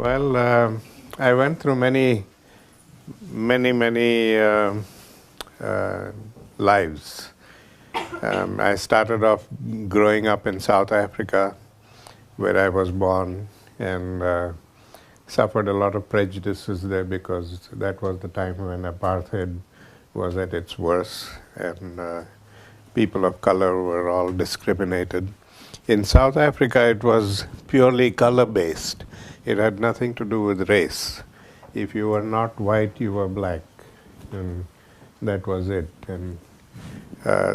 Well, I went through many uh, lives. I started off growing up in South Africa, where I was born, and suffered a lot of prejudices there because that was the time when apartheid was at its worst, and people of color were all discriminated. In South Africa, it was purely color-based. It had nothing to do with race. If you were not white, you were black, and that was it. And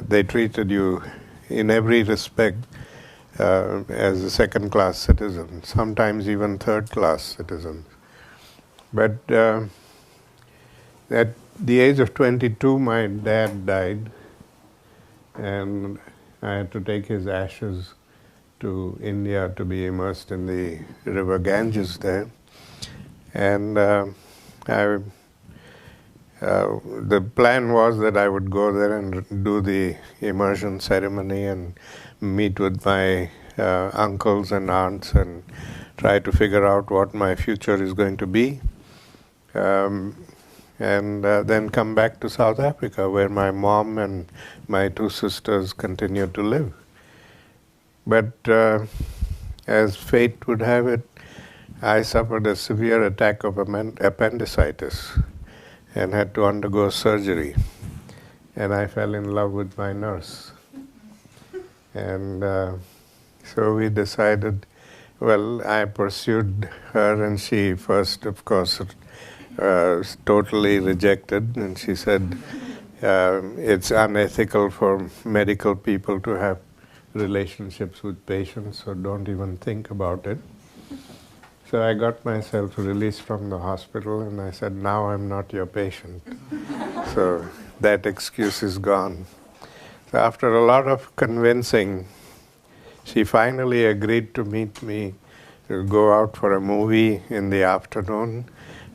they treated you in every respect as a second-class citizen, sometimes even third-class citizens. But at the age of 22, my dad died, and I had to take his ashes to India to be immersed in the river Ganges there. And the plan was that I would go there and do the immersion ceremony and meet with my uncles and aunts and try to figure out what my future is going to be. And then come back to South Africa, where my mom and my two sisters continued to live. But as fate would have it, I suffered a severe attack of appendicitis and had to undergo surgery. And I fell in love with my nurse. And so we decided, well, I pursued her, and she first, of course, totally rejected. And she said, it's unethical for medical people to have relationships with patients, so don't even think about it. So I got myself released from the hospital, and I said, now I'm not your patient. So that excuse is gone. So after a lot of convincing, she finally agreed to meet me to go out for a movie in the afternoon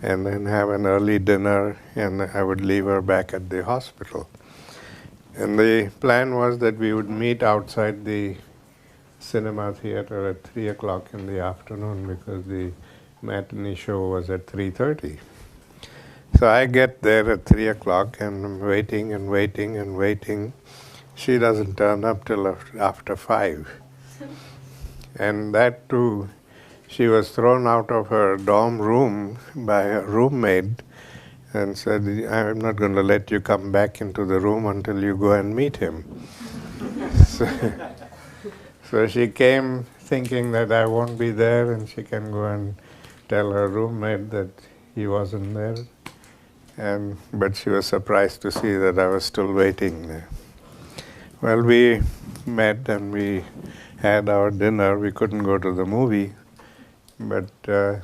and then have an early dinner, and I would leave her back at the hospital. And the plan was that we would meet outside the cinema theater at 3 o'clock in the afternoon because the matinee show was at 3:30. So I get there at 3 o'clock and I'm waiting and waiting and waiting. She doesn't turn up till after 5. And that too, she was thrown out of her dorm room by her roommate and said, I'm not going to let you come back into the room until you go and meet him. So she came thinking that I won't be there, and she can go and tell her roommate that he wasn't there. But she was surprised to see that I was still waiting there. Well, we met and we had our dinner. We couldn't go to the movie, but the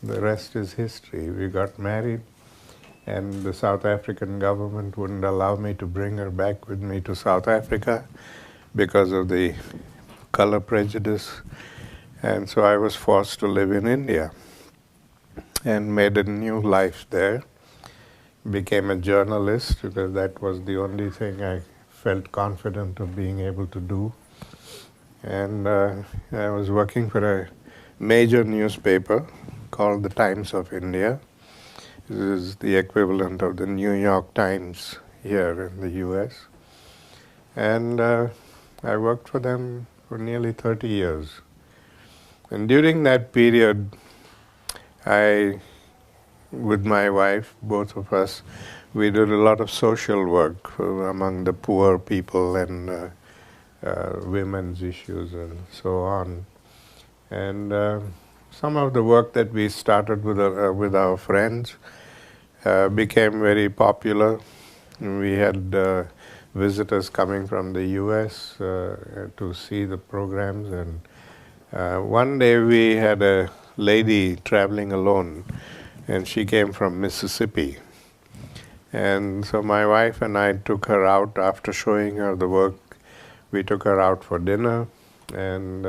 rest is history. We got married, and the South African government wouldn't allow me to bring her back with me to South Africa because of the color prejudice. And so I was forced to live in India and made a new life there. Became a journalist because that was the only thing I felt confident of being able to do. And I was working for a major newspaper called the Times of India. This is the equivalent of the New York Times here in the US. And I worked for them for nearly 30 years. And during that period, with my wife, both of us, we did a lot of social work among the poor people and women's issues and so on. And some of the work that we started with our friends became very popular. We had visitors coming from the US to see the programs, and one day we had a lady traveling alone, and she came from Mississippi. And so my wife and I took her out after showing her the work. We took her out for dinner, and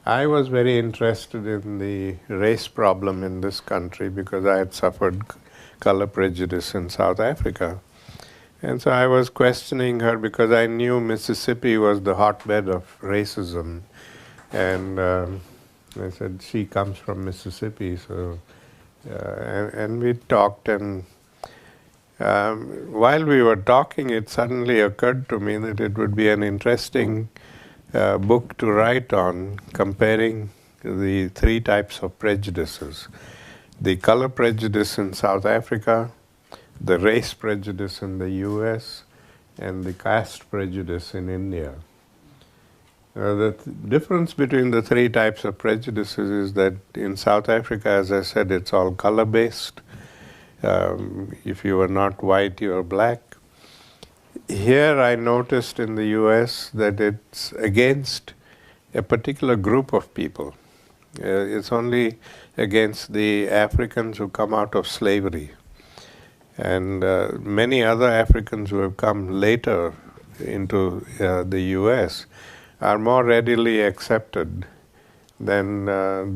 I was very interested in the race problem in this country because I had suffered color prejudice in South Africa. And so I was questioning her because I knew Mississippi was the hotbed of racism. And I said, she comes from Mississippi, so, and we talked, and while we were talking, it suddenly occurred to me that it would be an interesting book to write on, comparing the three types of prejudices: the color prejudice in South Africa, the race prejudice in the US, and the caste prejudice in India. The difference between the three types of prejudices is that in South Africa, as I said, it's all color-based. If you are not white, you are black. Here I noticed in the US that it's against a particular group of people. It's only against the Africans who come out of slavery. And many other Africans who have come later into the US are more readily accepted than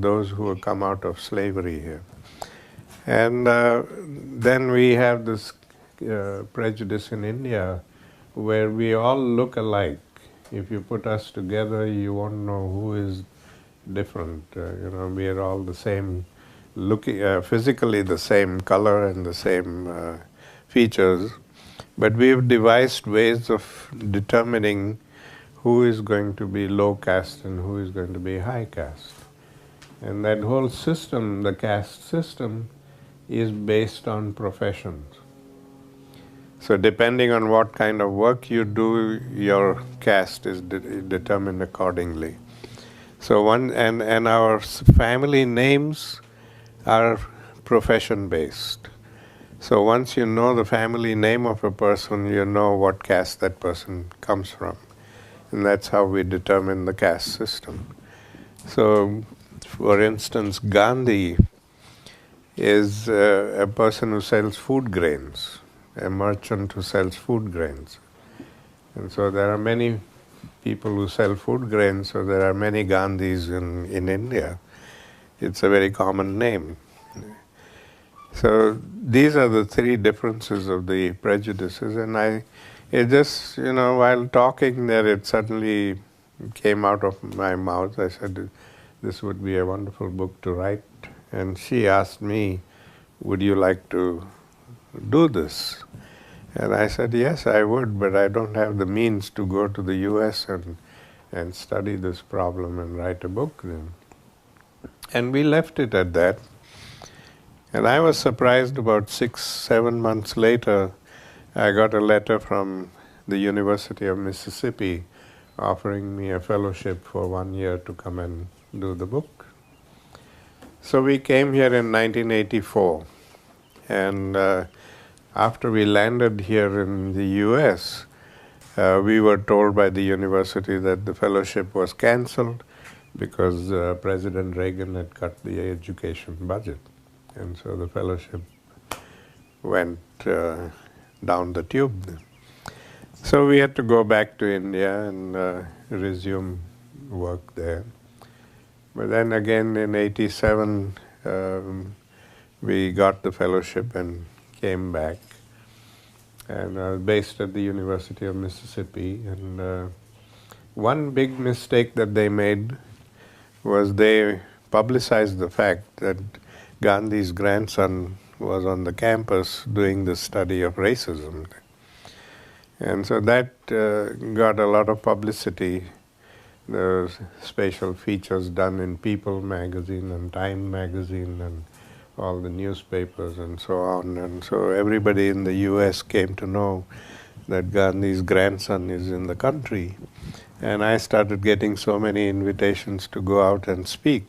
those who have come out of slavery here. And then we have this prejudice in India where we all look alike. If you put us together, you won't know who is different. We are all the same, physically the same color and the same features, but we've devised ways of determining who is going to be low caste and who is going to be high caste. And that whole system, the caste system, is based on professions. So depending on what kind of work you do, your caste is determined accordingly. So and our family names are profession based. So once you know the family name of a person, you know what caste that person comes from. And that's how we determine the caste system. So, for instance, Gandhi is a person who sells food grains, a merchant who sells food grains. And so there are many people who sell food grains, so there are many Gandhis in India. It's a very common name. So these are the three differences of the prejudices, and it just, while talking there, it suddenly came out of my mouth. I said, this would be a wonderful book to write. And she asked me, would you like to do this? And I said, yes, I would, but I don't have the means to go to the US and study this problem and write a book then. And we left it at that. And I was surprised about 6-7 months later, I got a letter from the University of Mississippi offering me a fellowship for 1 year to come and do the book. So we came here in 1984, and after we landed here in the US, we were told by the university that the fellowship was cancelled because President Reagan had cut the education budget. And so the fellowship went down the tube. So we had to go back to India and resume work there. But then again in '87, we got the fellowship and came back. And I was based at the University of Mississippi. And one big mistake that they made was they publicized the fact that Gandhi's grandson was on the campus doing the study of racism. And so that got a lot of publicity. There was special features done in People magazine and Time magazine and all the newspapers and so on. And so everybody in the US came to know that Gandhi's grandson is in the country. And I started getting so many invitations to go out and speak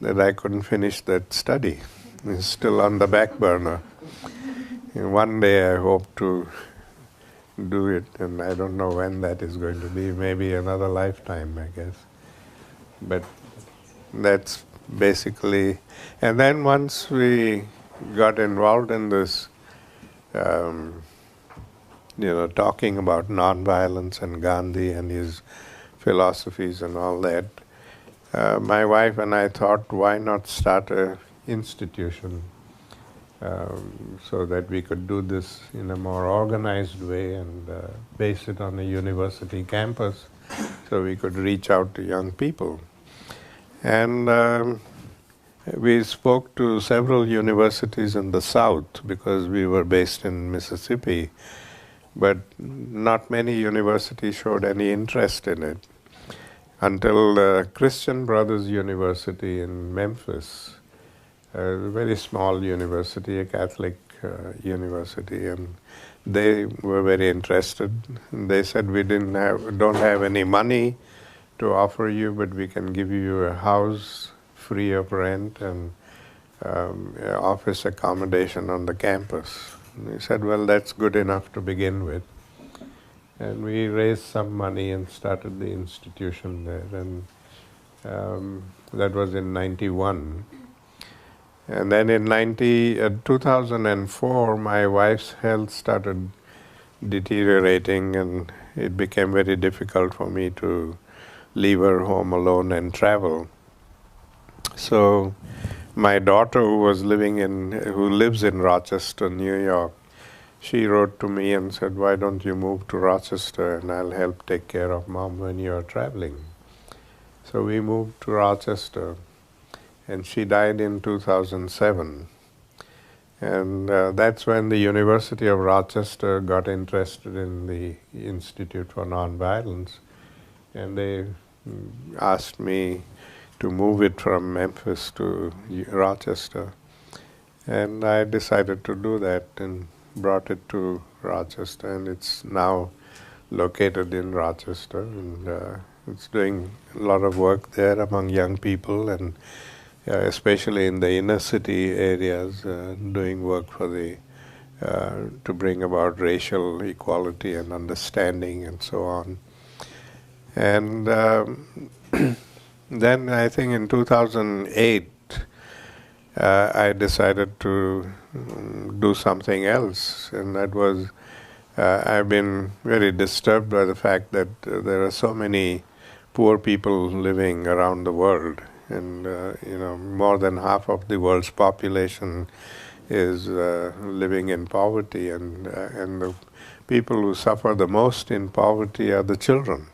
that I couldn't finish that study. It's still on the back burner. And one day I hope to do it, and I don't know when that is going to be, maybe another lifetime, I guess. But that's basically, and then once we got involved in this, talking about nonviolence and Gandhi and his philosophies and all that, my wife and I thought, why not start an institution so that we could do this in a more organized way and base it on a university campus so we could reach out to young people. And we spoke to several universities in the South because we were based in Mississippi, but not many universities showed any interest in it until Christian Brothers University in Memphis, a very small university, a Catholic university, and they were very interested. They said, we don't have any money to offer you, but we can give you a house free of rent and office accommodation on the campus. And we said, well, that's good enough to begin with. And we raised some money and started the institution there. And that was in 91. And then in 2004, my wife's health started deteriorating, and it became very difficult for me to leave her home alone and travel. So my daughter, who lives in Rochester, New York, she wrote to me and said, why don't you move to Rochester and I'll help take care of Mom when you're traveling. So we moved to Rochester, and she died in 2007. And that's when the University of Rochester got interested in the Institute for Nonviolence, and they asked me to move it from Memphis to Rochester. And I decided to do that and brought it to Rochester, and it's now located in Rochester, and it's doing a lot of work there among young people, and especially in the inner city areas, doing work for to bring about racial equality and understanding and so on. And then I think in 2008, I decided to do something else, and that was I've been very disturbed by the fact that there are so many poor people living around the world, and more than half of the world's population is living in poverty, and the people who suffer the most in poverty are the children.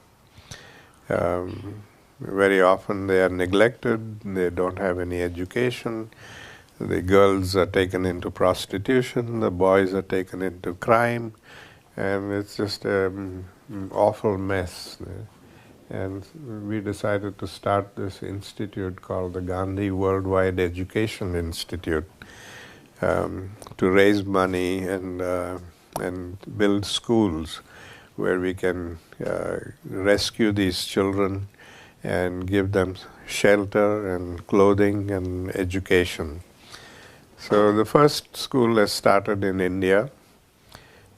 Very often they are neglected, they don't have any education, the girls are taken into prostitution, the boys are taken into crime, and it's just an awful mess. And we decided to start this institute called the Gandhi Worldwide Education Institute to raise money and build schools where we can rescue these children and give them shelter and clothing and education. So the first school has started in India,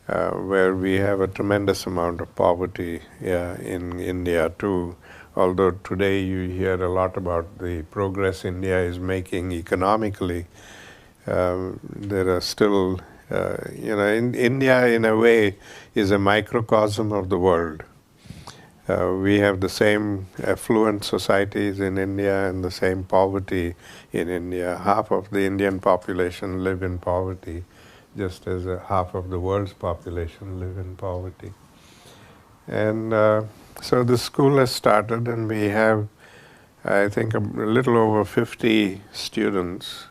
where we have a tremendous amount of poverty in India too. Although today you hear a lot about the progress India is making economically, there are still, India in a way is a microcosm of the world. We have the same affluent societies in India and the same poverty in India. Half of the Indian population live in poverty, just as half of the world's population live in poverty. And so the school has started, and we have, I think, a little over 50 students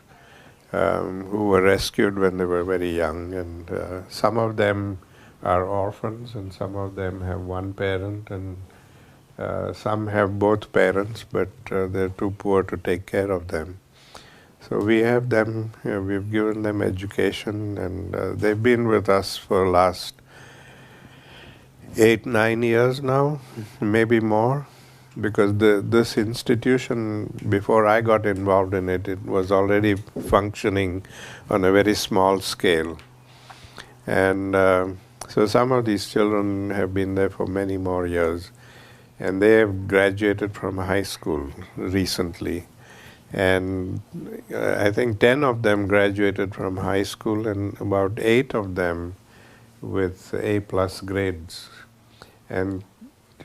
who were rescued when they were very young, and some of them are orphans, and some of them have one parent, and some have both parents, but they're too poor to take care of them. So we have them, we've given them education, and they've been with us for the last 8-9 years now, maybe more, because this institution, before I got involved in it, it was already functioning on a very small scale. And so some of these children have been there for many more years, and they have graduated from high school recently. And I think 10 of them graduated from high school, and about 8 of them with A+ grades. And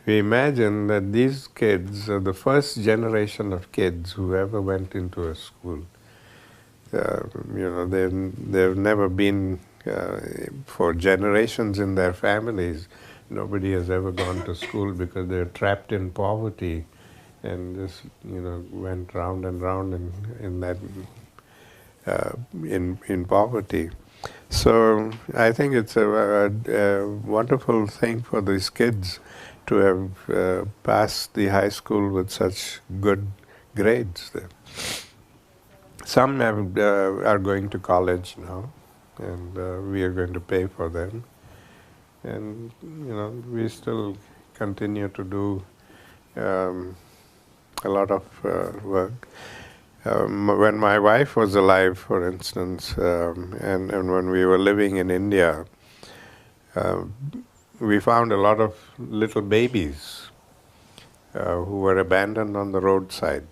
we imagine that these kids are the first generation of kids who ever went into a school. They've never been, for generations in their families, nobody has ever gone to school because they're trapped in poverty, and just went round and round in that in poverty. So I think it's a wonderful thing for these kids to have passed the high school with such good grades. Some are going to college now, and we are going to pay for them. And we still continue to do a lot of work. When my wife was alive, for instance, and when we were living in India, uh, we found a lot of little babies who were abandoned on the roadside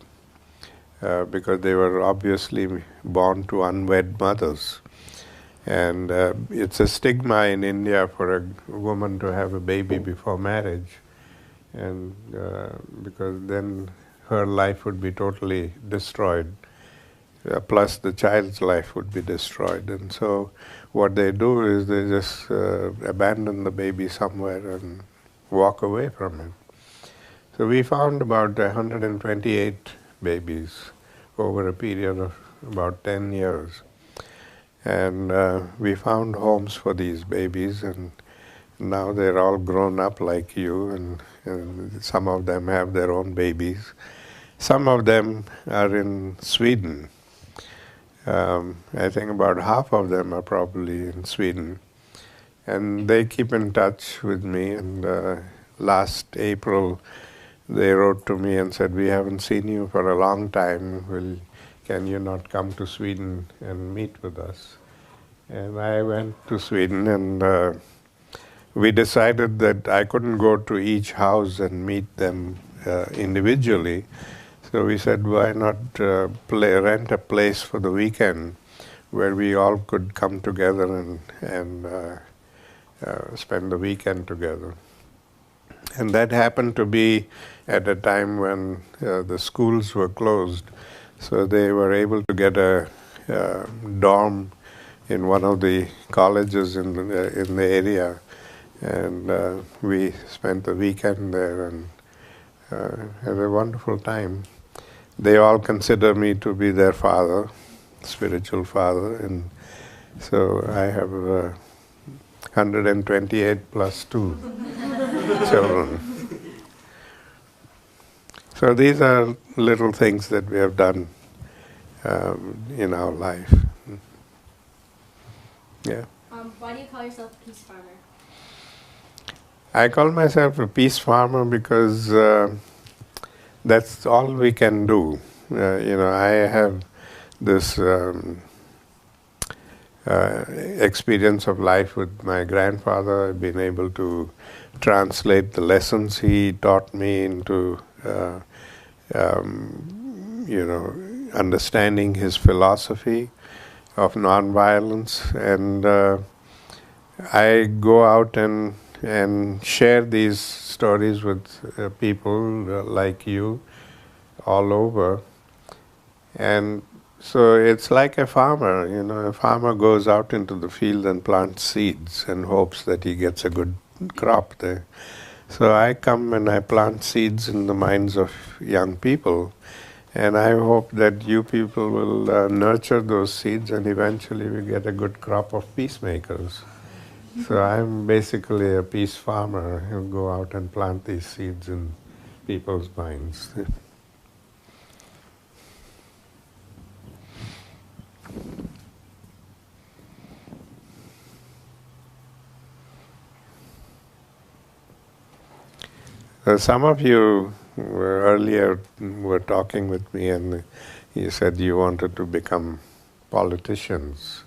because they were obviously born to unwed mothers. And it's a stigma in India for a woman to have a baby before marriage, and because then her life would be totally destroyed, plus the child's life would be destroyed. And so what they do is they just abandon the baby somewhere and walk away from it. So we found about 128 babies over a period of about 10 years. And we found homes for these babies, and now they're all grown up like you, and some of them have their own babies. Some of them are in Sweden. I think about half of them are probably in Sweden. And they keep in touch with me, and last April they wrote to me and said, "We haven't seen you for a long time. Can you not come to Sweden and meet with us?" And I went to Sweden, and we decided that I couldn't go to each house and meet them individually. So we said, why not rent a place for the weekend where we all could come together and spend the weekend together. And that happened to be at a time when the schools were closed. So they were able to get a dorm in one of the colleges in the area. And we spent the weekend there and had a wonderful time. They all consider me to be their father, spiritual father. And so I have 128 plus 2 children. So these are little things that we have done in our life. Yeah. Why do you call yourself a peace farmer? I call myself a peace farmer because that's all we can do. I have this experience of life with my grandfather. I've been able to translate the lessons he taught me into, understanding his philosophy of nonviolence. And I go out and share these stories with people like you all over. And so it's like a farmer, a farmer goes out into the field and plants seeds and hopes that he gets a good crop there. So I come and I plant seeds in the minds of young people, and I hope that you people will nurture those seeds, and eventually we get a good crop of peacemakers. So I'm basically a peace farmer who go out and plant these seeds in people's minds. Some of you earlier were talking with me, and you said you wanted to become politicians,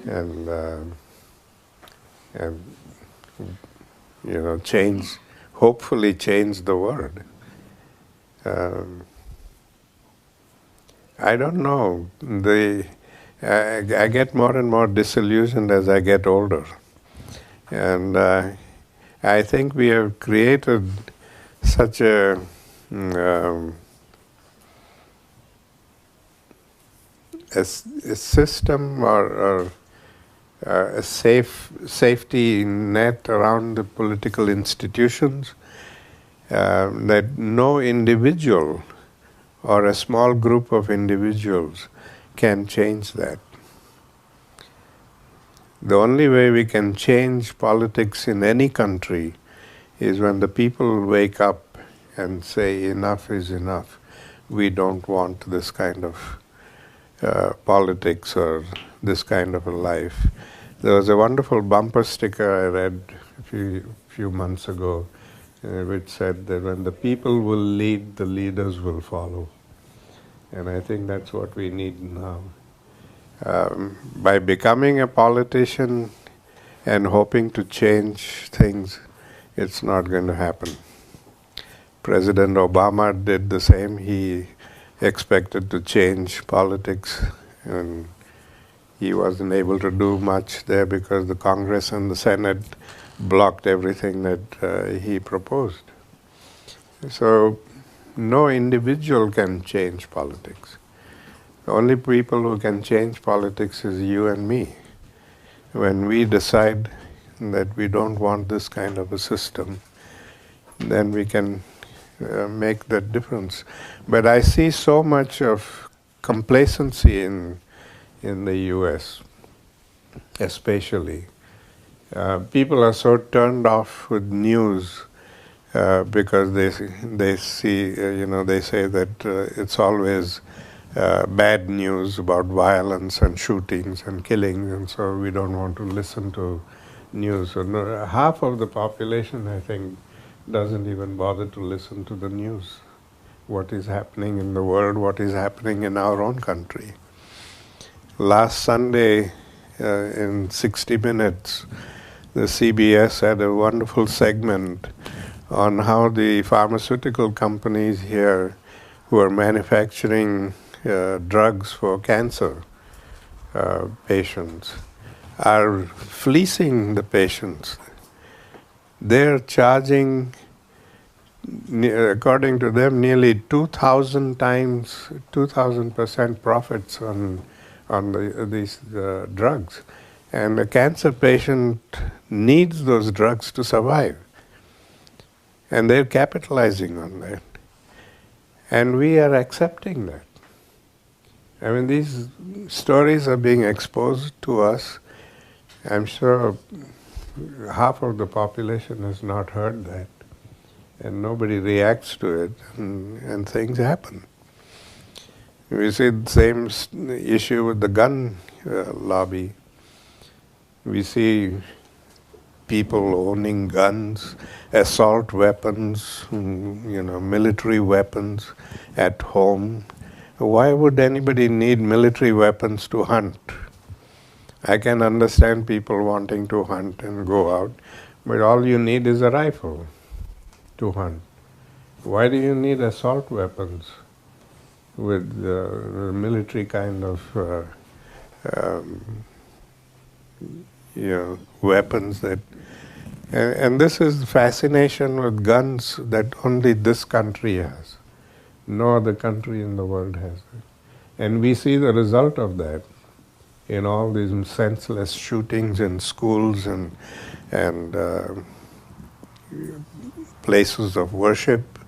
and hopefully change the world. I don't know. I get more and more disillusioned as I get older, and I think we have created such a system or a safety net around the political institutions, that no individual or a small group of individuals can change that. The only way we can change politics in any country is when the people wake up and say enough is enough. We don't want this kind of politics or this kind of a life. There was a wonderful bumper sticker I read a few months ago, which said that when the people will lead, the leaders will follow. And I think that's what we need now. By becoming a politician and hoping to change things, it's not going to happen. President Obama did the same. He expected to change politics, and he wasn't able to do much there because the Congress and the Senate blocked everything that he proposed. So no individual can change politics. The only people who can change politics is you and me. When we decide that we don't want this kind of a system, then we can make that difference. But I see so much of complacency in the US, especially. People are so turned off with news because they see, they say that it's always bad news about violence and shootings and killings, and so we don't want to listen to news. So half of the population, I think, doesn't even bother to listen to the news. What is happening in the world, what is happening in our own country. Last Sunday, in 60 Minutes, the CBS had a wonderful segment on how the pharmaceutical companies here who are manufacturing drugs for cancer patients are fleecing the patients. They're charging, according to them, nearly 2,000% profits on these drugs. And a cancer patient needs those drugs to survive. And they're capitalizing on that. And we are accepting that. I mean, these stories are being exposed to us. I'm sure half of the population has not heard that. And nobody reacts to it, and things happen. We see the same issue with the gun lobby. We see people owning guns, assault weapons, military weapons at home. Why would anybody need military weapons to hunt? I can understand people wanting to hunt and go out, but all you need is a rifle to hunt. Why do you need assault weapons with military kind of weapons that... And this is fascination with guns that only this country has. No other country in the world has it. And we see the result of that in all these senseless shootings in schools and places of worship.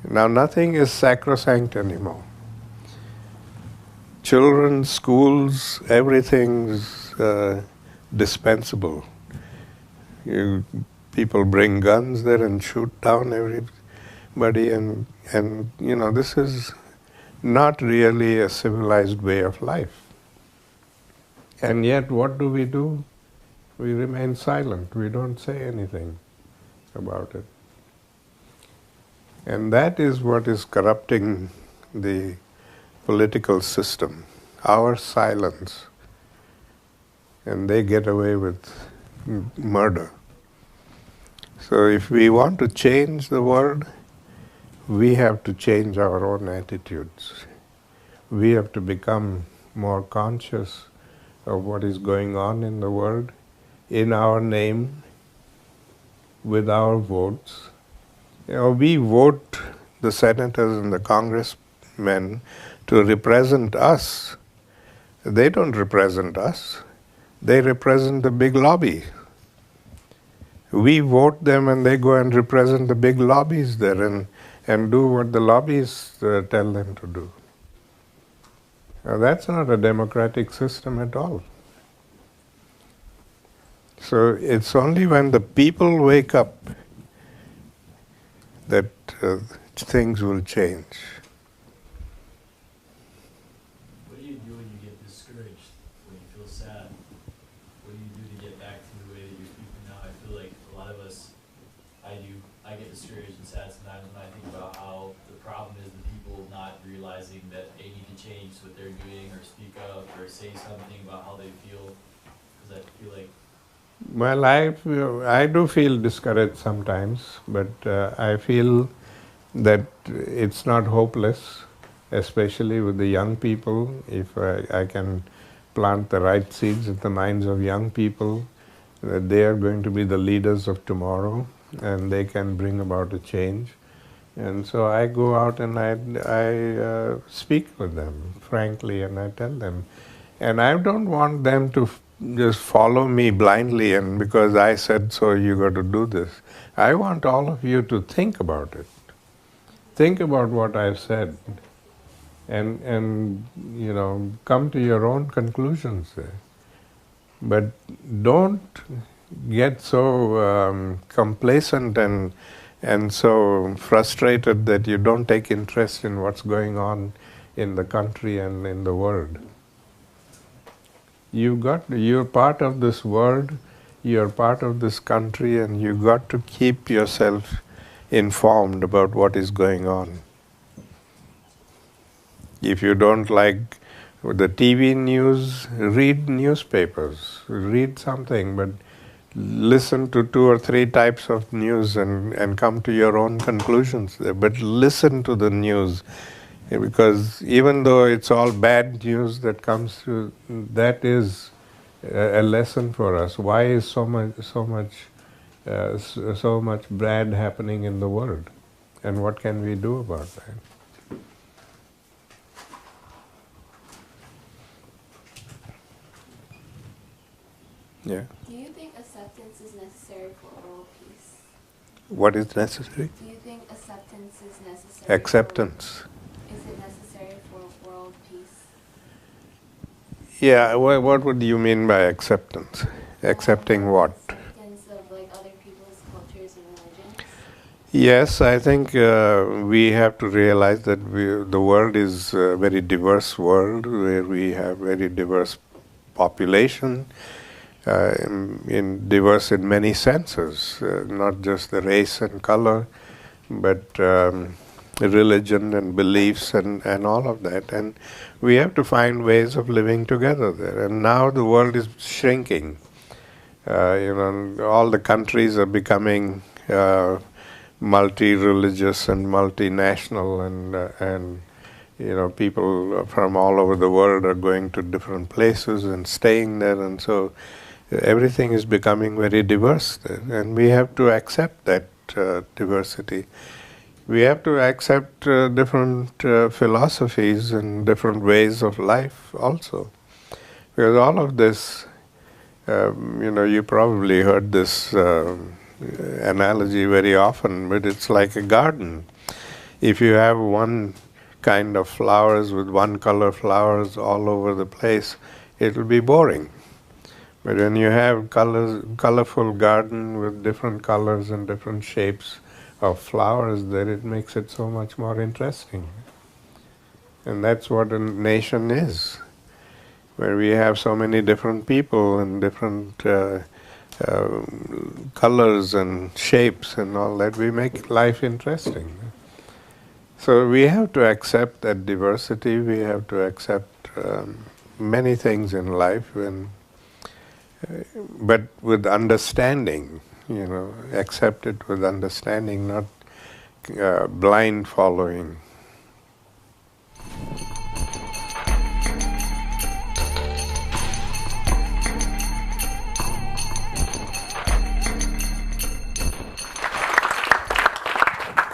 Now nothing is sacrosanct anymore. Children, schools, everything's dispensable. People bring guns there and shoot down everybody, and this is not really a civilized way of life. And yet, what do? We remain silent. We don't say anything about it. And that is what is corrupting the political system, our silence. And they get away with murder. So if we want to change the world, we have to change our own attitudes. We have to become more conscious of what is going on in the world, in our name, with our votes. We vote the senators and the congressmen to represent us. They don't represent us. They represent the big lobby We vote them and they go and represent the big lobbies there and do what the lobbies tell them to do. Now, that's not a democratic system at all. So it's only when the people wake up that things will change. What do you do when you get discouraged, when you feel sad? What do you do to get back to the way that you're speaking now? I feel like a lot of us, I get discouraged and sad sometimes when I think about how the problem is the people not realizing that they need to change what they're doing or speak up or say something about how they feel. Because I feel like Well, I do feel discouraged sometimes, but I feel that it's not hopeless, especially with the young people. If I can plant the right seeds in the minds of young people, that they are going to be the leaders of tomorrow and they can bring about a change. And so I go out and I speak with them frankly and I tell them. And I don't want them to just follow me blindly and because I said so, you got to do this. I want all of you to think about it. Think about what I've said and come to your own conclusions there. But don't get so complacent and so frustrated that you don't take interest in what's going on in the country and in the world. You're part of this world, you're part of this country, and you got to keep yourself informed about what is going on. If you don't like the TV news, read newspapers, read something, but listen to 2 or 3 types of news and come to your own conclusions there. But listen to the news, because even though it's all bad news that comes through, that is a lesson for us. Why is so much bad happening in the world, and what can we do about that? Yeah. Do you think acceptance is necessary for world peace? What is necessary? Do you think acceptance is necessary? Acceptance. Is it necessary for world peace? Yeah, what would you mean by acceptance? Accepting what? Acceptance of like other people's cultures and religions? Yes, I think we have to realize that the world is a very diverse world where we have very diverse population, diverse in many senses, not just the race and color, but religion and beliefs and all of that. And we have to find ways of living together there. And now the world is shrinking. All the countries are becoming multi-religious and multinational, and people from all over the world are going to different places and staying there, and so everything is becoming very diverse there. And we have to accept that diversity. We have to accept different philosophies and different ways of life also, because all of this, you probably heard this analogy very often, but it's like a garden. If you have one kind of flowers with one color flowers all over the place, it will be boring. But when you have colorful garden with different colors and different shapes of flowers, then it makes it so much more interesting. And that's what a nation is, where we have so many different people and different colors and shapes and all that. We make life interesting. So we have to accept that diversity. We have to accept many things in life, but with understanding. Accept it with understanding, not blind following.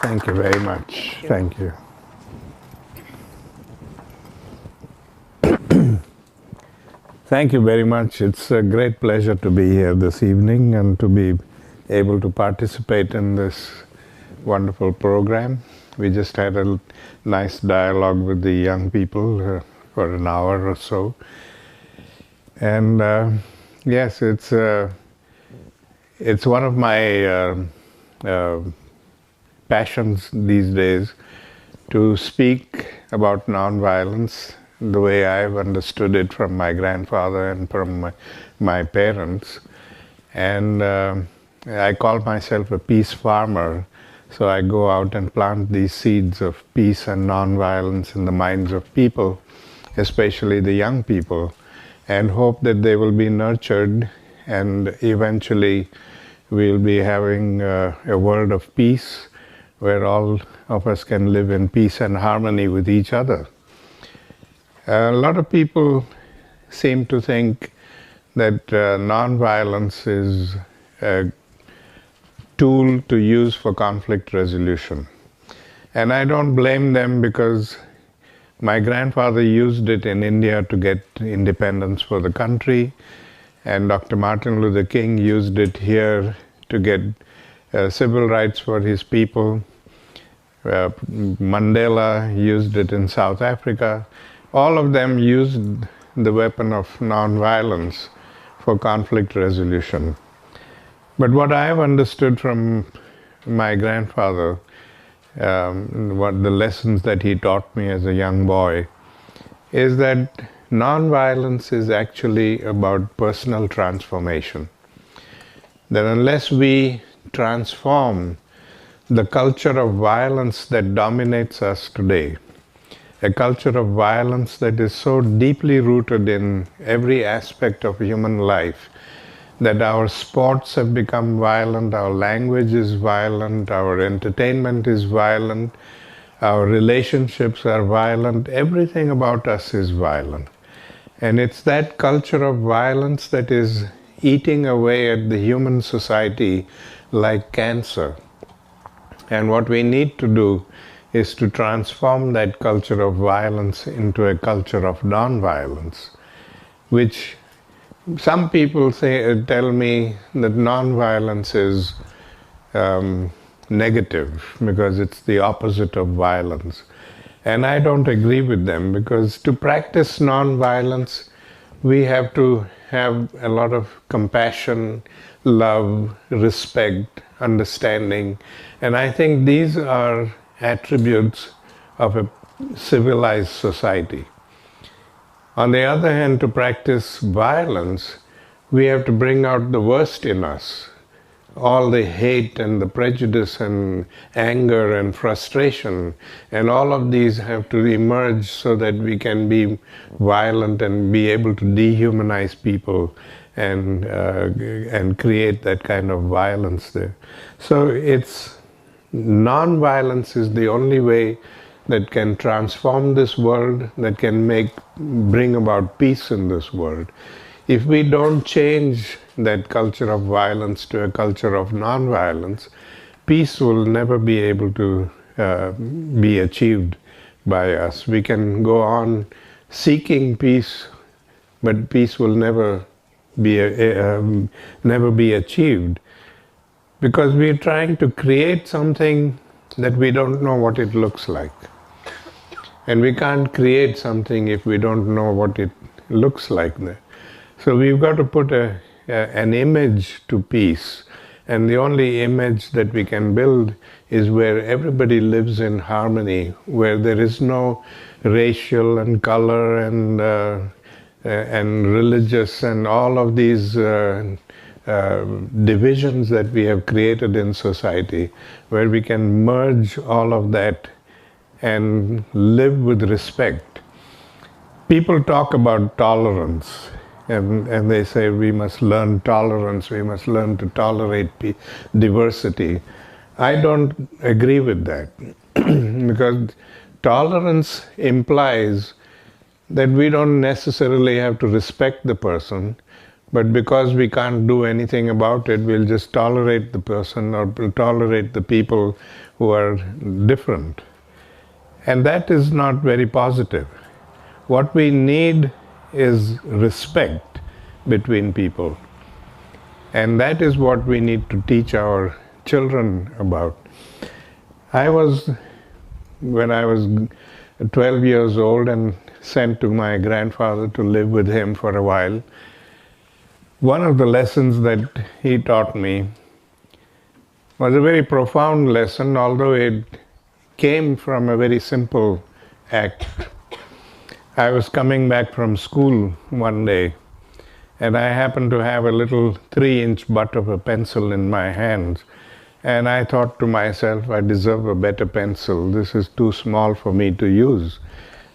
Thank you very much. Thank you. Thank you very much. It's a great pleasure to be here this evening and to be able to participate in this wonderful program. We just had a nice dialogue with the young people for an hour or so. And yes, it's one of my passions these days to speak about nonviolence the way I've understood it from my grandfather and from my parents. And I call myself a peace farmer. So I go out and plant these seeds of peace and nonviolence in the minds of people, especially the young people, and hope that they will be nurtured, and eventually we'll be having a world of peace where all of us can live in peace and harmony with each other. A lot of people seem to think that nonviolence is a tool to use for conflict resolution. And I don't blame them, because my grandfather used it in India to get independence for the country, and Dr. Martin Luther King used it here to get civil rights for his people. Mandela used it in South Africa. All of them used the weapon of nonviolence for conflict resolution. But what I have understood from my grandfather, what the lessons that he taught me as a young boy, is that nonviolence is actually about personal transformation. That unless we transform the culture of violence that dominates us today, a culture of violence that is so deeply rooted in every aspect of human life, that our sports have become violent, our language is violent, our entertainment is violent, our relationships are violent, everything about us is violent. And it's that culture of violence that is eating away at the human society like cancer. And what we need to do is to transform that culture of violence into a culture of non-violence, which some people tell me that non-violence is negative because it's the opposite of violence. And I don't agree with them, because to practice non-violence, we have to have a lot of compassion, love, respect, understanding. And I think these are attributes of a civilized society. On the other hand, to practice violence, we have to bring out the worst in us. All the hate and the prejudice and anger and frustration, and all of these have to emerge so that we can be violent and be able to dehumanize people and create that kind of violence there. So it's non-violence is the only way that can transform this world, that can bring about peace in this world. If we don't change that culture of violence to a culture of non-violence, peace will never be able to be achieved by us. We can go on seeking peace, but peace will never be achieved, because we are trying to create something that we don't know what it looks like. And we can't create something if we don't know what it looks like there. So we've got to put an image to peace. And the only image that we can build is where everybody lives in harmony, where there is no racial and color and religious and all of these divisions that we have created in society, where we can merge all of that and live with respect. People talk about tolerance, and they say we must learn tolerance, we must learn to tolerate diversity. I don't agree with that, because tolerance implies that we don't necessarily have to respect the person, but because we can't do anything about it, we'll just tolerate the person or tolerate the people who are different. And that is not very positive. What we need is respect between people. And that is what we need to teach our children about. When I was 12 years old and sent to my grandfather to live with him for a while, one of the lessons that he taught me was a very profound lesson, although it came from a very simple act. I was coming back from school one day, and I happened to have a little 3-inch butt of a pencil in my hands. And I thought to myself, I deserve a better pencil. This is too small for me to use.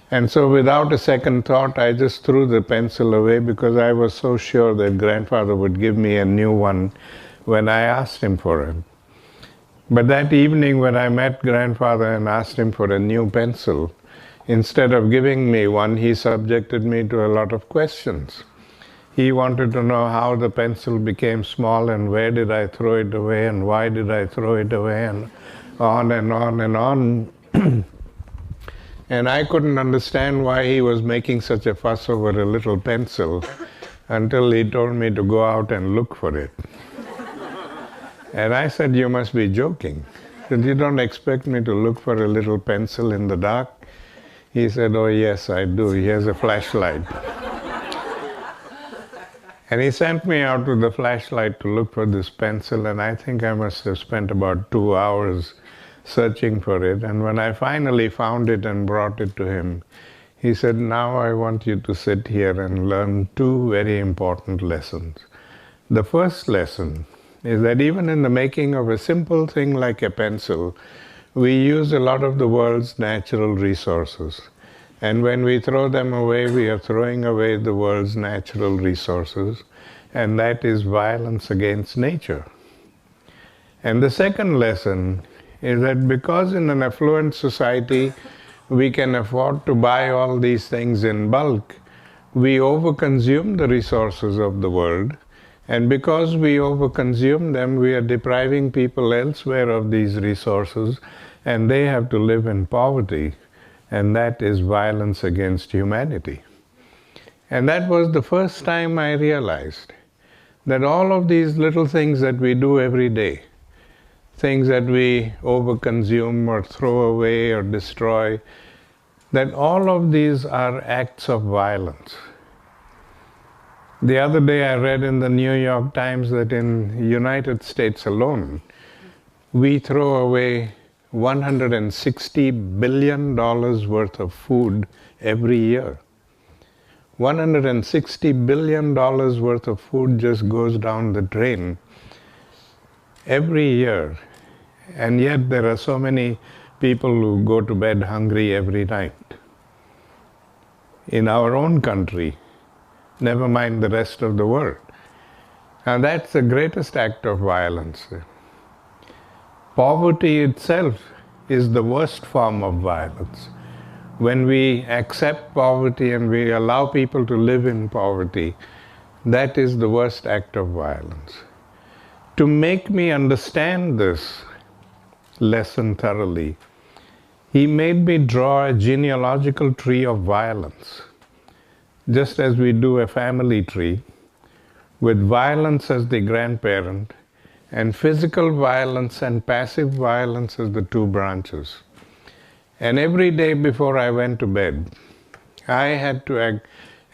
And so without a second thought, I just threw the pencil away because I was so sure that grandfather would give me a new one when I asked him for it. But that evening when I met grandfather and asked him for a new pencil, instead of giving me one, he subjected me to a lot of questions. He wanted to know how the pencil became small and where did I throw it away and why did I throw it away, and on and on and on. And I couldn't understand why he was making such a fuss over a little pencil until he told me to go out and look for it. And I said, you must be joking. He said, you don't expect me to look for a little pencil in the dark? He said, oh yes, I do. Here's a flashlight. And he sent me out with the flashlight to look for this pencil, and I think I must have spent about 2 hours searching for it. And when I finally found it and brought it to him, he said, now I want you to sit here and learn 2 very important lessons. The first lesson is that even in the making of a simple thing like a pencil, we use a lot of the world's natural resources. And when we throw them away, we are throwing away the world's natural resources, and that is violence against nature. And the second lesson is that because in an affluent society we can afford to buy all these things in bulk, we overconsume the resources of the world, and because we overconsume them, we are depriving people elsewhere of these resources, and they have to live in poverty. And that is violence against humanity. And that was the first time I realized that all of these little things that we do every day, things that we overconsume or throw away or destroy, that all of these are acts of violence. The other day I read in the New York Times that in the United States alone, we throw away $160 billion worth of food every year. $160 billion worth of food just goes down the drain every year. And yet there are so many people who go to bed hungry every night. In our own country, never mind the rest of the world. And that's the greatest act of violence. Poverty itself is the worst form of violence. When we accept poverty and we allow people to live in poverty, that is the worst act of violence. To make me understand this lesson thoroughly, he made me draw a genealogical tree of violence, just as we do a family tree, with violence as the grandparent, and physical violence and passive violence as the 2 branches. And every day before I went to bed, I had to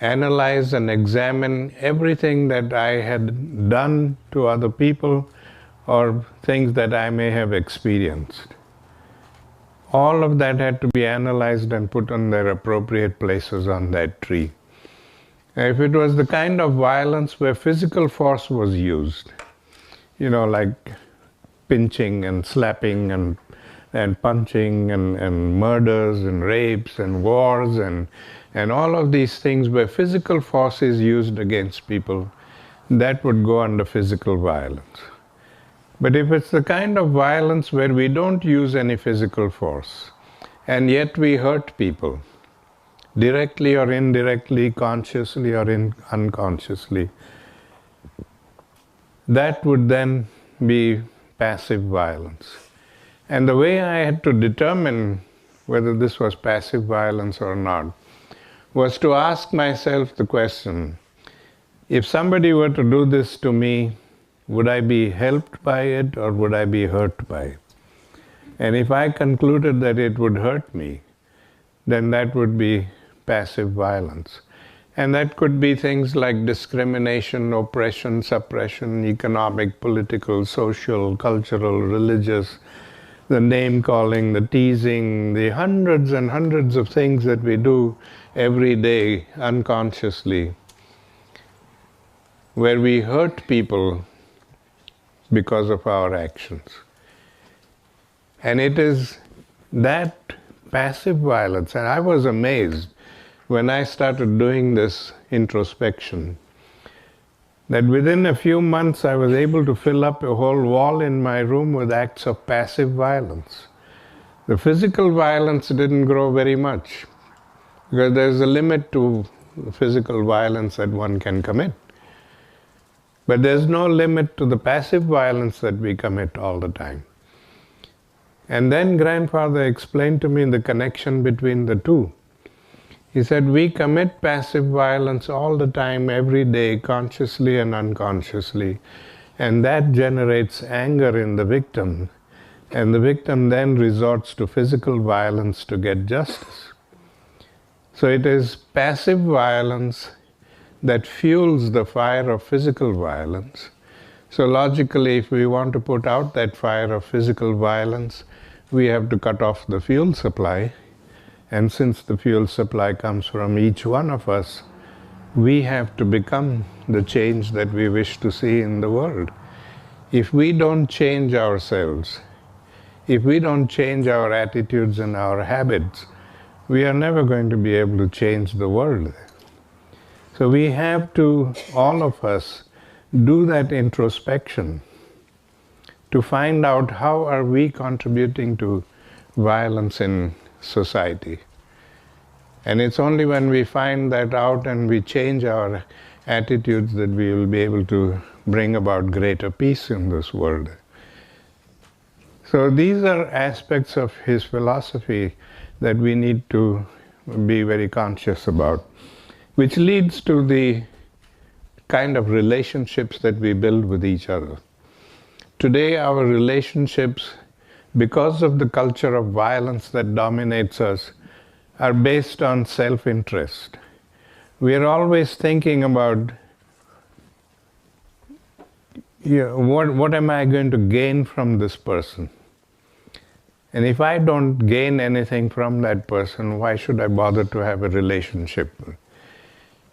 analyze and examine everything that I had done to other people or things that I may have experienced. All of that had to be analyzed and put on their appropriate places on that tree. If it was the kind of violence where physical force was used, like pinching and slapping and punching and murders and rapes and wars and all of these things where physical force is used against people, that would go under physical violence. But if it's the kind of violence where we don't use any physical force, and yet we hurt people, directly or indirectly, consciously or unconsciously, that would then be passive violence. And the way I had to determine whether this was passive violence or not was to ask myself the question, if somebody were to do this to me Would I be helped by it or would I be hurt by it? And if I concluded that it would hurt me, then that would be passive violence. And that could be things like discrimination, oppression, suppression, economic, political, social, cultural, religious, the name-calling, the teasing, the hundreds and hundreds of things that we do every day unconsciously, where we hurt people because of our actions. And it is that passive violence, and I was amazed when I started doing this introspection, that within a few months I was able to fill up a whole wall in my room with acts of passive violence. The physical violence didn't grow very much, because there's a limit to physical violence that one can commit. But there's no limit to the passive violence that we commit all the time. And then grandfather explained to me the connection between the two. He said, we commit passive violence all the time, every day, consciously and unconsciously. And that generates anger in the victim. And the victim then resorts to physical violence to get justice. So it is passive violence that fuels the fire of physical violence. So logically, if we want to put out that fire of physical violence, we have to cut off the fuel supply. And since the fuel supply comes from each one of us, we have to become the change that we wish to see in the world. If we don't change ourselves, if we don't change our attitudes and our habits, we are never going to be able to change the world. So we have to, all of us, do that introspection to find out how are we contributing to violence in society. And it's only when we find that out and we change our attitudes that we will be able to bring about greater peace in this world. So these are aspects of his philosophy that we need to be very conscious about, which leads to the kind of relationships that we build with each other. Today our relationships, because of the culture of violence that dominates us, are based on self-interest. We are always thinking about, what am I going to gain from this person? And if I don't gain anything from that person, why should I bother to have a relationship?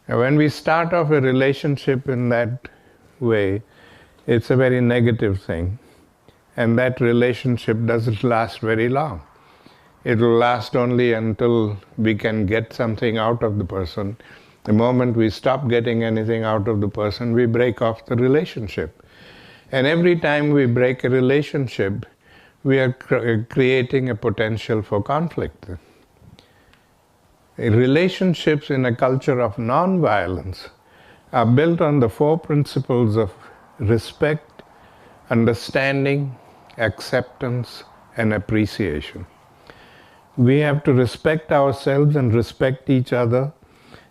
And when we start off a relationship in that way, it's a very negative thing. And that relationship doesn't last very long. It will last only until we can get something out of the person. The moment we stop getting anything out of the person, we break off the relationship. And every time we break a relationship, we are creating a potential for conflict. Relationships in a culture of non-violence are built on the 4 principles of respect, understanding, acceptance, and appreciation. We have to respect ourselves and respect each other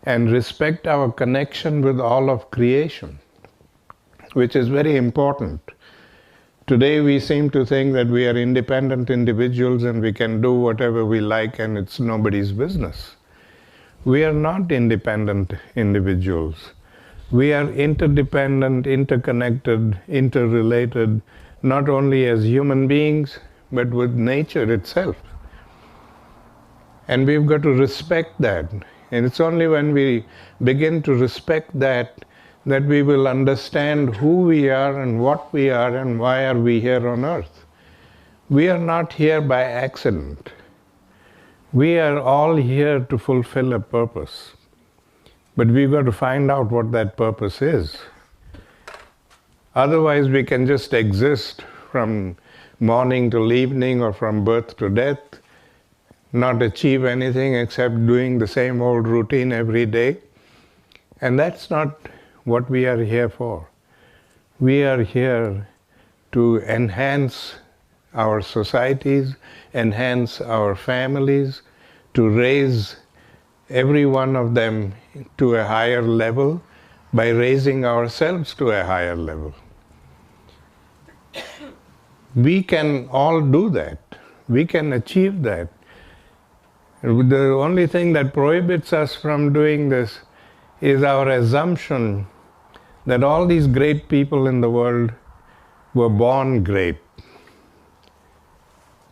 and respect our connection with all of creation, which is very important. Today we seem to think that we are independent individuals and we can do whatever we like and it's nobody's business. We are not independent individuals. We are interdependent, interconnected, interrelated, not only as human beings, but with nature itself. And we've got to respect that. And it's only when we begin to respect that that we will understand who we are and what we are and why are we here on earth. We are not here by accident. We are all here to fulfill a purpose. But we've got to find out what that purpose is. Otherwise we can just exist from morning till evening or from birth to death, not achieve anything except doing the same old routine every day. And that's not what we are here for. We are here to enhance our societies, enhance our families, to raise every one of them to a higher level by raising ourselves to a higher level. we can all do that. We can achieve that. The only thing that prohibits us from doing this is our assumption that all these great people in the world were born great,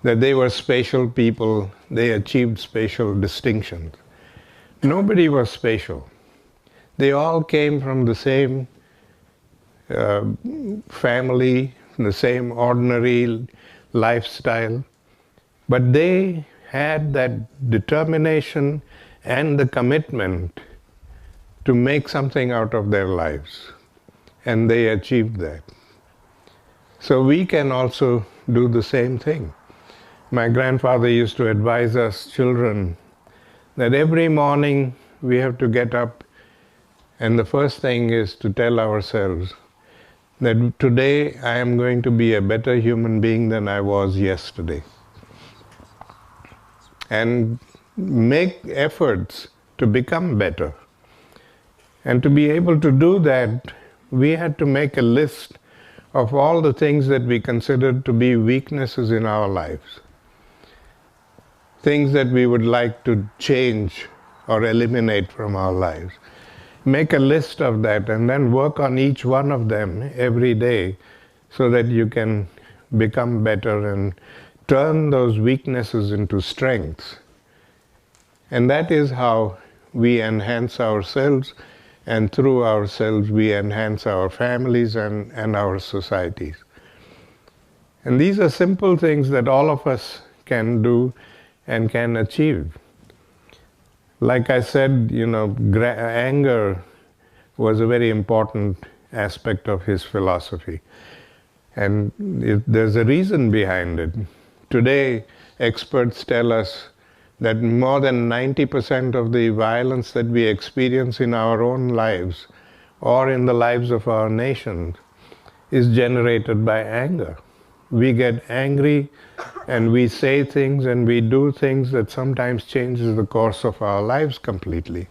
that they were special people, they achieved special distinctions. Nobody was special. They all came from the same family, the same ordinary lifestyle, but they had that determination and the commitment to make something out of their lives, and they achieved that. So we can also do the same thing. My grandfather used to advise us children that every morning we have to get up, and the first thing is to tell ourselves that today I am going to be a better human being than I was yesterday. And make efforts to become better. And to be able to do that, we had to make a list of all the things that we considered to be weaknesses in our lives. Things that we would like to change or eliminate from our lives. Make a list of that and then work on each one of them every day so that you can become better and turn those weaknesses into strengths. And that is how we enhance ourselves, and through ourselves we enhance our families and our societies. And these are simple things that all of us can do and can achieve. Like I said, anger was a very important aspect of his philosophy. And there's a reason behind it. Today, experts tell us that more than 90% of the violence that we experience in our own lives or in the lives of our nation is generated by anger. We get angry and we say things and we do things that sometimes changes the course of our lives completely.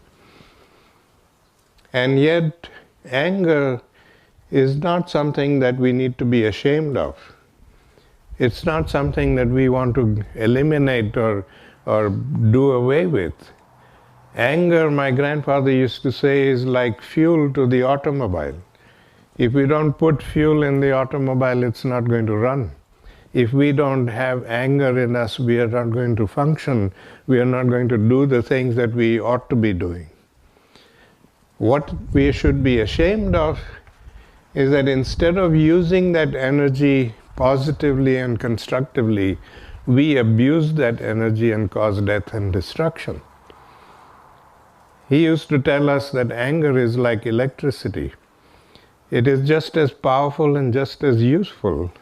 And yet, anger is not something that we need to be ashamed of. It's not something that we want to eliminate or do away with. Anger, my grandfather used to say, is like fuel to the automobile. If we don't put fuel in the automobile, it's not going to run. If we don't have anger in us, we are not going to function. We are not going to do the things that we ought to be doing. What we should be ashamed of is that instead of using that energy positively and constructively, we abuse that energy and cause death and destruction. He used to tell us that anger is like electricity. It is just as powerful and just as useful,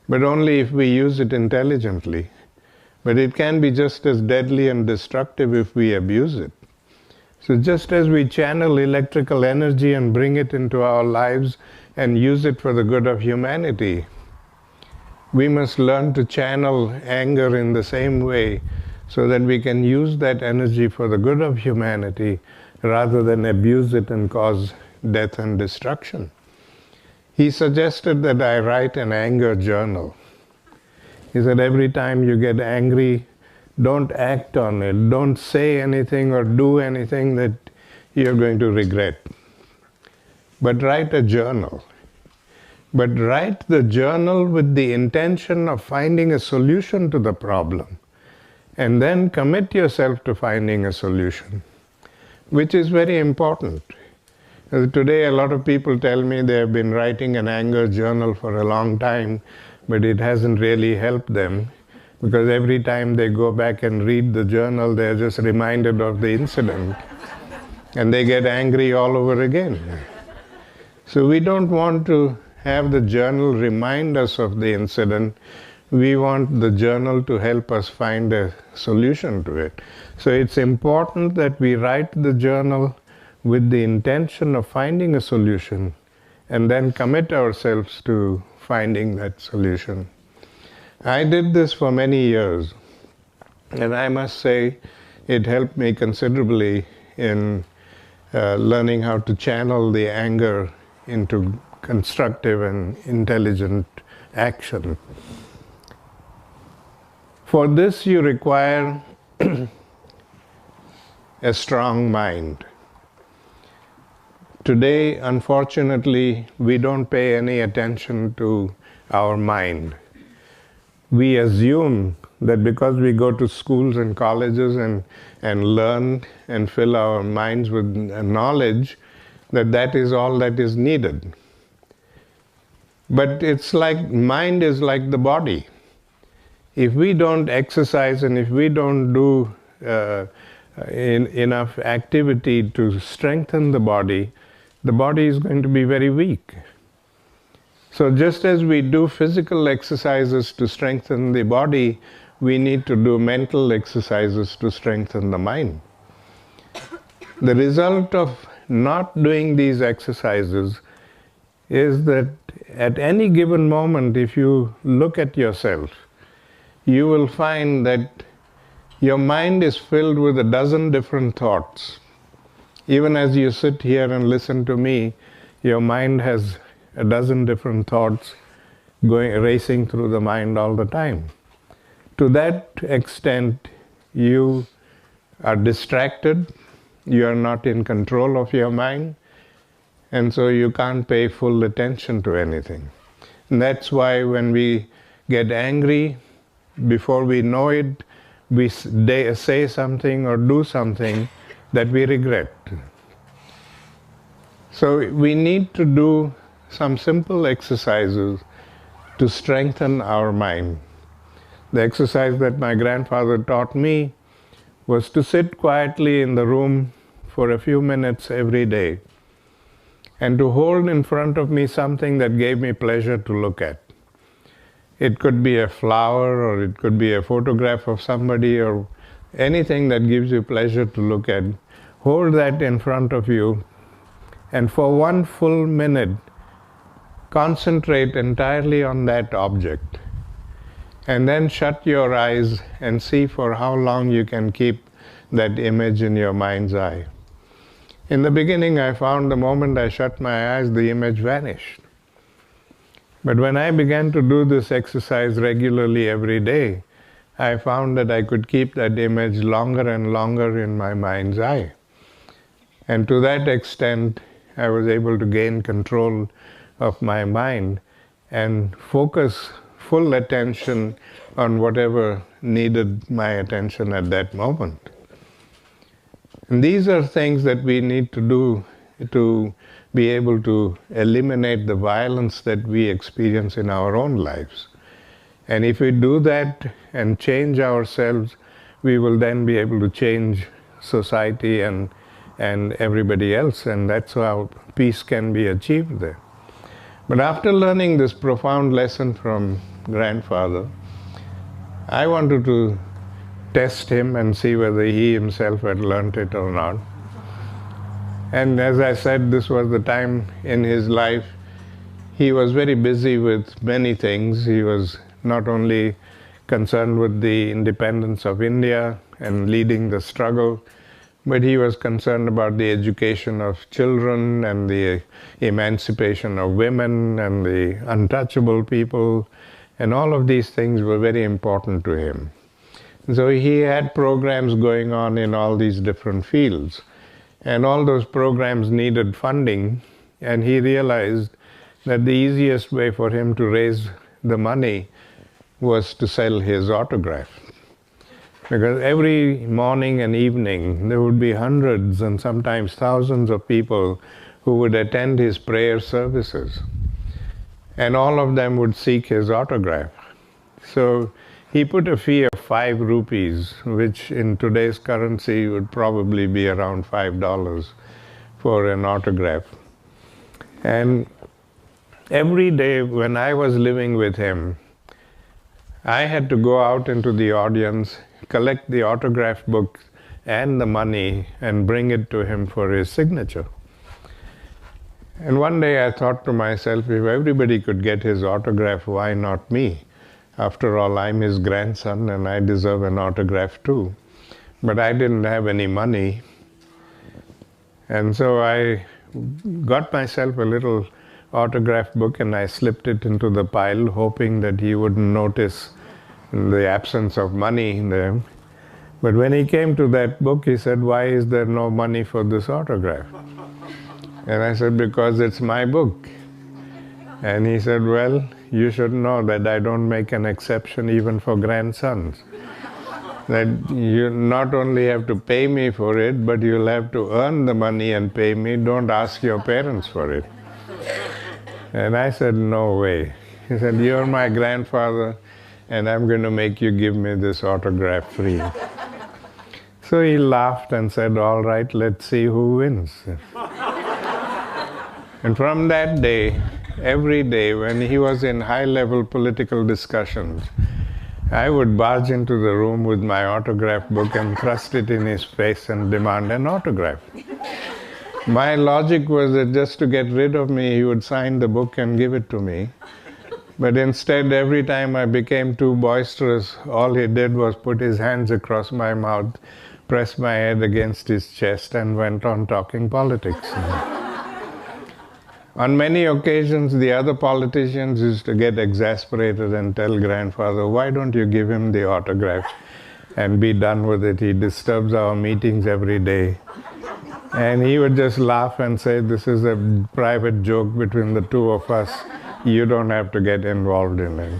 but only if we use it intelligently. But it can be just as deadly and destructive if we abuse it. So just as we channel electrical energy and bring it into our lives and use it for the good of humanity, we must learn to channel anger in the same way so that we can use that energy for the good of humanity rather than abuse it and cause death and destruction. He suggested that I write an anger journal. He said every time you get angry, don't act on it. Don't say anything or do anything that you're going to regret. But write a journal. But write the journal with the intention of finding a solution to the problem. And then commit yourself to finding a solution, which is very important. Today a lot of people tell me they have been writing an anger journal for a long time, but it hasn't really helped them, because every time they go back and read the journal, they're just reminded of the incident, and they get angry all over again. So we don't want to have the journal remind us of the incident. We want the journal to help us find a solution to it. So it's important that we write the journal with the intention of finding a solution and then commit ourselves to finding that solution. I did this for many years, and I must say it helped me considerably in learning how to channel the anger into constructive and intelligent action. For this you require a strong mind. Today, unfortunately, we don't pay any attention to our mind. We assume that because we go to schools and colleges and learn and fill our minds with knowledge, that is all that is needed. But it's like, mind is like the body. If we don't exercise and if we don't do enough activity to strengthen the body is going to be very weak. So just as we do physical exercises to strengthen the body, we need to do mental exercises to strengthen the mind. The result of not doing these exercises is that at any given moment, if you look at yourself, you will find that your mind is filled with a dozen different thoughts. Even as you sit here and listen to me, your mind has a dozen different thoughts racing through the mind all the time. To that extent, you are distracted, you are not in control of your mind, and so you can't pay full attention to anything. And that's why when we get angry, before we know it, we say something or do something that we regret. So we need to do some simple exercises to strengthen our mind. The exercise that my grandfather taught me was to sit quietly in the room for a few minutes every day and to hold in front of me something that gave me pleasure to look at. It could be a flower, or it could be a photograph of somebody, or anything that gives you pleasure to look at. Hold that in front of you, and for 1 full minute, concentrate entirely on that object. And then shut your eyes and see for how long you can keep that image in your mind's eye. In the beginning, I found the moment I shut my eyes, the image vanished. But when I began to do this exercise regularly every day, I found that I could keep that image longer and longer in my mind's eye. And to that extent, I was able to gain control of my mind and focus full attention on whatever needed my attention at that moment. And these are things that we need to do to be able to eliminate the violence that we experience in our own lives. And if we do that and change ourselves, we will then be able to change society and everybody else, and that's how peace can be achieved there. But after learning this profound lesson from grandfather, I wanted to test him and see whether he himself had learnt it or not. And as I said, this was the time in his life. He was very busy with many things. He was not only concerned with the independence of India and leading the struggle, but he was concerned about the education of children and the emancipation of women and the untouchable people. And all of these things were very important to him. So he had programs going on in all these different fields. And all those programs needed funding, and he realized that the easiest way for him to raise the money was to sell his autograph. Because every morning and evening there would be hundreds and sometimes thousands of people who would attend his prayer services. And all of them would seek his autograph. So he put a fee of 5 rupees, which in today's currency would probably be around $5 for an autograph. And every day when I was living with him, I had to go out into the audience, collect the autograph book and the money, and bring it to him for his signature. And one day I thought to myself, if everybody could get his autograph, why not me? After all, I'm his grandson and I deserve an autograph too. But I didn't have any money. And so I got myself a little autograph book and I slipped it into the pile, hoping that he wouldn't notice the absence of money there. But when he came to that book, he said, "Why is there no money for this autograph?" And I said, "Because it's my book." And he said, "Well, you should know that I don't make an exception even for grandsons. That you not only have to pay me for it, but you'll have to earn the money and pay me. Don't ask your parents for it." And I said, "No way." He said, "You're my grandfather, and I'm going to make you give me this autograph free." So he laughed and said, "All right, let's see who wins." And from that day, every day when he was in high-level political discussions, I would barge into the room with my autograph book and thrust it in his face and demand an autograph. My logic was that just to get rid of me, he would sign the book and give it to me. But instead, every time I became too boisterous, all he did was put his hands across my mouth, press my head against his chest, and went on talking politics. On many occasions, the other politicians used to get exasperated and tell grandfather, "Why don't you give him the autograph and be done with it? He disturbs our meetings every day." And he would just laugh and say, "This is a private joke between the two of us. You don't have to get involved in it."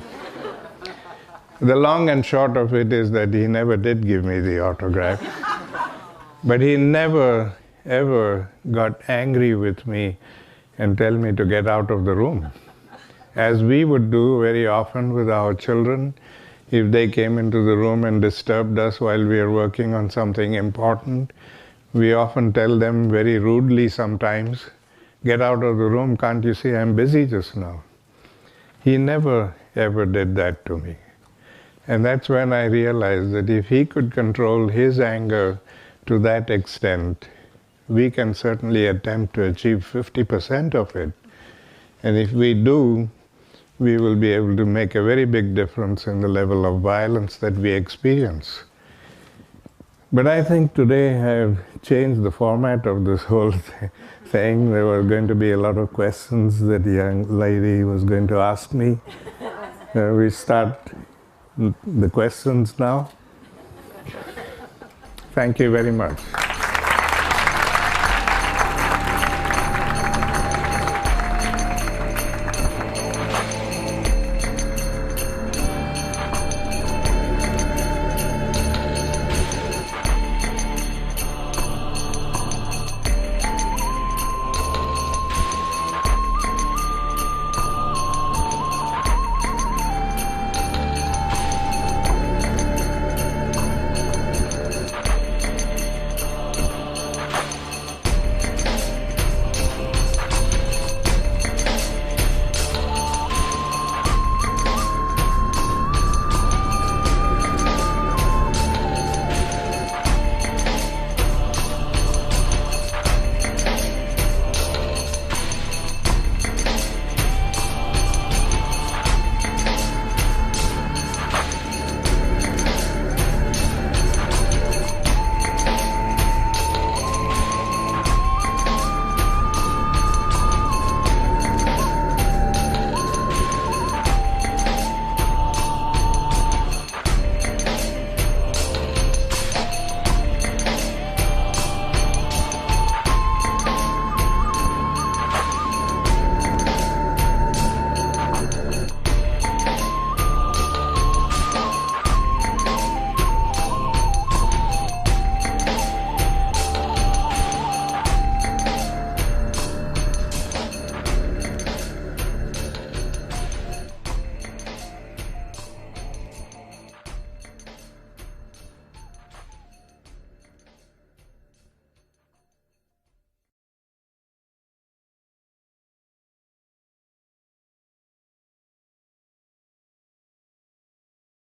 The long and short of it is that he never did give me the autograph. But he never, ever got angry with me and tell me to get out of the room. As we would do very often with our children, if they came into the room and disturbed us while we are working on something important, we often tell them very rudely sometimes, "Get out of the room, can't you see I'm busy just now?" He never ever did that to me. And that's when I realized that if he could control his anger to that extent, we can certainly attempt to achieve 50% of it. And if we do, we will be able to make a very big difference in the level of violence that we experience. But I think today I have changed the format of this whole thing. There were going to be a lot of questions that the young lady was going to ask me. We start the questions now. Thank you very much.